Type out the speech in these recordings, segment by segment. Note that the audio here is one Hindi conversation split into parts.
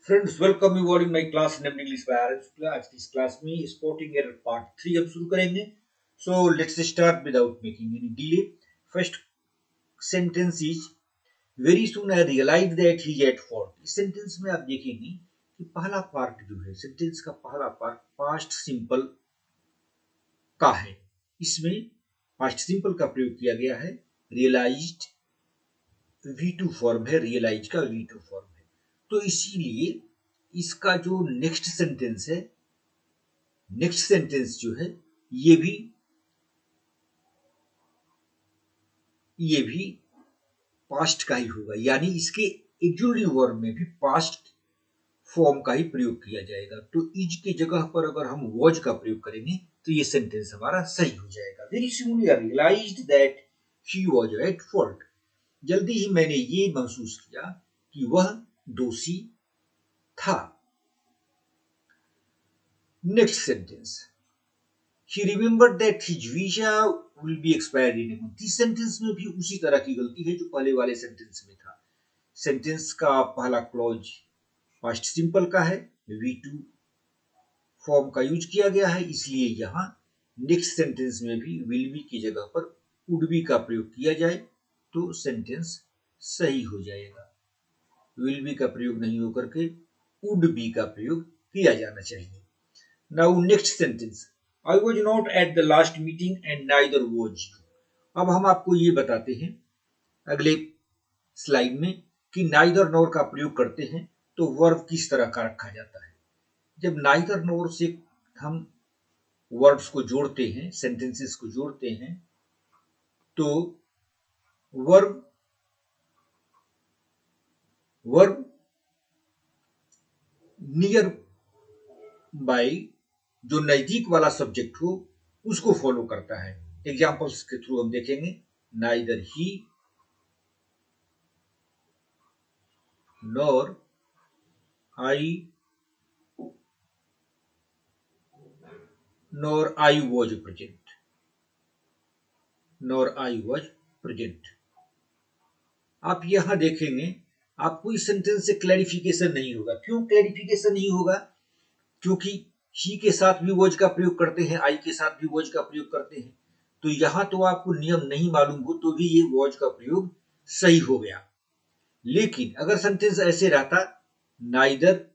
Friends, welcome you all in my class named English by R. आज की इस क्लास में स्पॉटिंग एरर पार्ट 3 हम शुरू करेंगे. So let's start without making any delay. First sentence is very soon I realize that he is at fault. इस सेंटेंस में आप देखेंगे कि पहला पार्ट जो है, सेंटेंस का पहला पार्ट पास्ट सिंपल का है. इसमें पास्ट सिंपल का प्रयोग किया गया है. रियलाइज्ड V2 फॉर्म है, रियलाइज का V2 फॉर्म है. तो इसीलिए इसका जो नेक्स्ट सेंटेंस जो है ये भी पास्ट का ही होगा. यानी इसके एक्जुलेटिव वर्ब में भी पास्ट फॉर्म का ही प्रयोग किया जाएगा. तो इज के जगह पर अगर हम वॉज का प्रयोग करेंगे तो ये सेंटेंस हमारा सही हो जाएगा. Very soon I realized that he was at fault. जल्दी ही मैंने ये महसूस किया कि वह दोषी था. Next sentence, he remembered that his visa will be expired in a month. इस सेंटेंस में भी उसी तरह की गलती है जो पहले वाले सेंटेंस में था. सेंटेंस का पहला क्लॉज पास्ट सिंपल का है, V2 फॉर्म का यूज किया गया है. इसलिए यहां नेक्स्ट सेंटेंस में भी विल बी की जगह पर वुड बी का प्रयोग किया जाए तो सेंटेंस सही हो जाएगा. विल बी का प्रयोग नहीं होकर के वुड बी का प्रयोग किया जाना चाहिए. Now next sentence, I was not at the last meeting and neither was you. अब हम आपको ये बताते हैं अगले स्लाइड में कि neither nor का प्रयोग करते हैं तो वर्ब किस तरह का रखा जाता है. जब neither nor से हम वर्ब्स को जोड़ते हैं, सेंटेंसेस को जोड़ते हैं, तो वर्ब नियर बाय जो नजदीक वाला सब्जेक्ट हो उसको फॉलो करता है. एग्जांपल्स के थ्रू हम देखेंगे. Neither he nor I was present. आप यहां देखेंगे आपको इस सेंटेंस से क्लैरिफिकेशन नहीं होगा. क्यों क्लैरिफिकेशन नहीं होगा? क्योंकि ही के साथ भी वॉज का प्रयोग करते हैं, आई के साथ भी वॉज का प्रयोग करते हैं. तो यहां तो आपको नियम नहीं मालूम हो तो भी ये वॉज का प्रयोग सही हो गया. लेकिन अगर सेंटेंस ऐसे रहता, नाइदर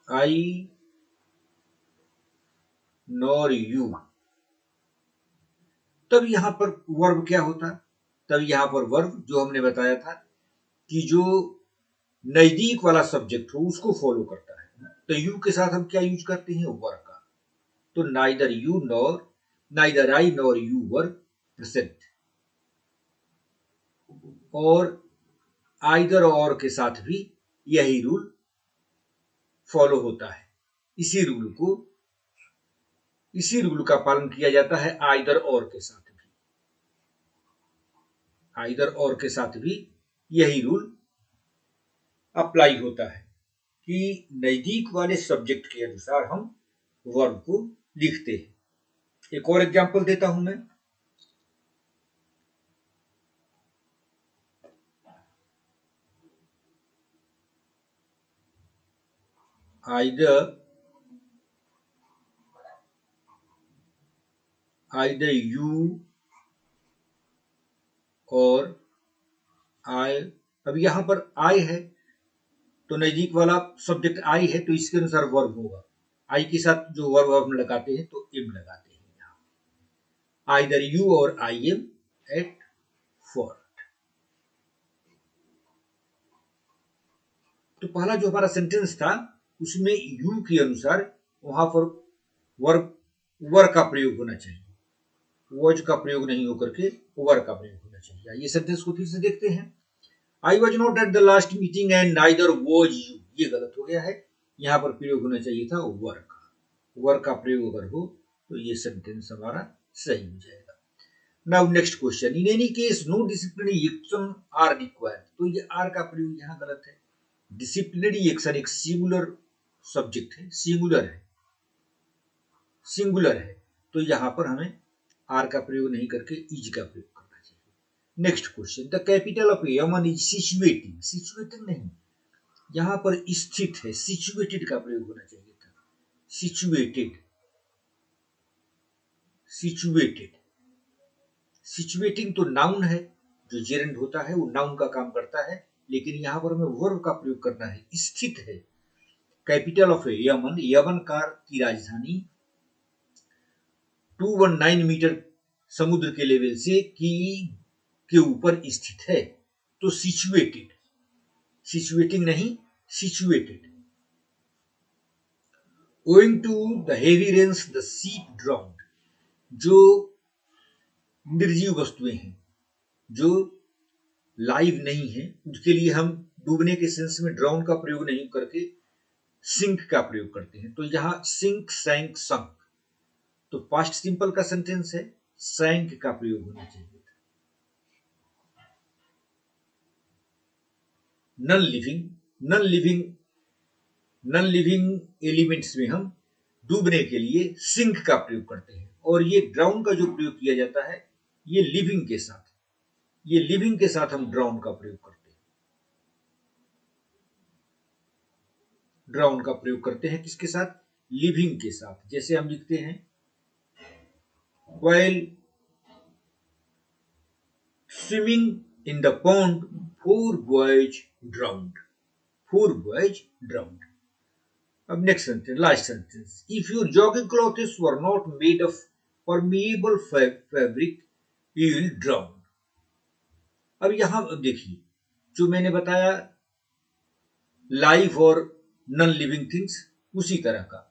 आई नॉर यू, तब यहां पर वर्ब क्या होता? तब यहां पर वर्ब जो हमने बताया था कि जो नजदीक वाला सब्जेक्ट हो उसको फॉलो करता है. तो यू के साथ हम क्या यूज करते हैं? वर का. तो neither I nor you were present. और आइदर और के साथ भी यही रूल फॉलो होता है. इसी रूल का पालन किया जाता है आइदर और के साथ भी यही रूल अप्लाई होता है कि नजदीक वाले सब्जेक्ट के अनुसार हम वर्ब को लिखते हैं. एक और एग्जांपल देता हूं मैं. either you और I. अब यहां पर I है तो नजदीक वाला सब्जेक्ट I है तो इसके अनुसार वर्ब होगा. I के साथ जो वर्ब हम लगाते हैं तो एम लगाते हैं. यहां either you और I am at fault. तो पहला जो हमारा सेंटेंस था उसमें यू के अनुसार वहां पर वर का प्रयोग होना चाहिए. वॉज का प्रयोग नहीं होकर के वर का प्रयोग होना चाहिए. ये सेंटेंस को फिर से देखते हैं. I was not at the last meeting and neither was you. ये गलत हो गया है. यहां पर प्रयोग होना चाहिए था वर का. वर का प्रयोग अगर हो तो ये सेंटेंस हमारा सही हो जाएगा. Now next question, in any case no disciplinary action are required. तो ये आर का प्रयोग यहां गलत है. डिसिप्लिनरी एक्शन एक सिंगुलर सब्जेक्ट है, सिंगुलर है. तो यहां पर हमें आर का प्रयोग नहीं करके इज का प्रयोग करना चाहिए। Next question, the capital of Yemen is situated. Situated नहीं, यहां पर स्थित है, सिचुएटेड का प्रयोग होना चाहिए था। Situated, situated. सिचुएटिंग तो नाउन है, जो जेरेंड होता है वो नाउन का काम करता है, लेकिन यहां पर हमें वर्ब का प्रयोग करना है। स्थित है, कैपिटल ऑफ यमन, यमन की राजधानी 219 मीटर समुद्र के लेवल से के ऊपर स्थित है। तो सिचुएटेड, सिचुएटिंग नहीं, situated. Owing to the heavy rains the ship drowned. जो निर्जीव वस्तुएं हैं, जो लाइव नहीं है, उसके लिए हम डूबने के सेंस में ड्राउन का प्रयोग नहीं करके सिंक का प्रयोग करते हैं। तो यहां सिंक, सैंक, संक, तो पास्ट सिंपल का सेंटेंस है, सैंक का प्रयोग होना चाहिए। Non living, non living, non living elements में हम डूबने के लिए सिंक का प्रयोग करते हैं, और ये ड्राउन का जो प्रयोग किया जाता है ये लिविंग के साथ, ये लिविंग के साथ हम ड्राउन का प्रयोग करते हैं। ड्राउन का प्रयोग करते हैं किसके साथ? लिविंग के साथ। जैसे हम लिखते हैं while swimming in the pond 4 boys drowned, 4 boys drowned. अब next sentence, last sentence, if your jogging clothes were not made of permeable fabric you will drown. अब यहां देखिए, जो मैंने बताया लाइव और नॉन लिविंग थिंग्स, उसी तरह का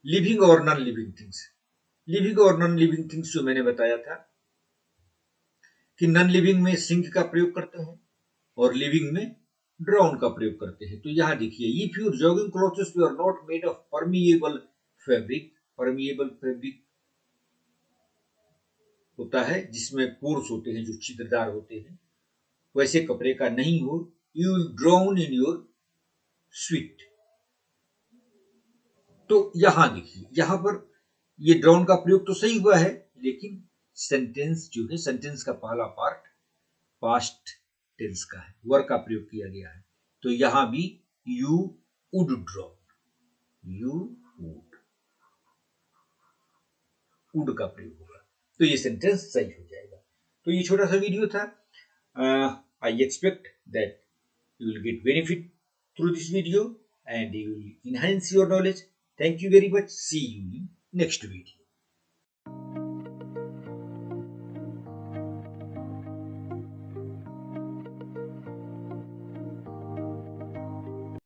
लिविंग और नॉन लिविंग थिंग्स। लिविंग और नॉन लिविंग थिंग्स जो मैंने बताया था कि नॉन लिविंग में सिंक का प्रयोग करते हैं और लिविंग में ड्राउन का प्रयोग करते हैं। तो यहां देखिए, if your jogging clothes were not made of permeable fabric, permeable fabric होता है जिसमें पोर्स होते हैं, जो छिद्रदार होते हैं, वैसे कपड़े का नहीं हो, you will drown in your sweet. तो यहां देखिए, यहां पर ये ड्राउन का प्रयोग तो सही हुआ है, लेकिन सेंटेंस जो है, सेंटेंस का पहला पार्ट पास्ट टेंस का है, वर्ब का प्रयोग किया गया है। तो यहां भी you would drown, you would का प्रयोग होगा, तो ये सेंटेंस सही हो जाएगा। तो ये छोटा सा वीडियो था। I expect that you will get benefit through this video and you will enhance your knowledge. Thank you very much. See you in next video.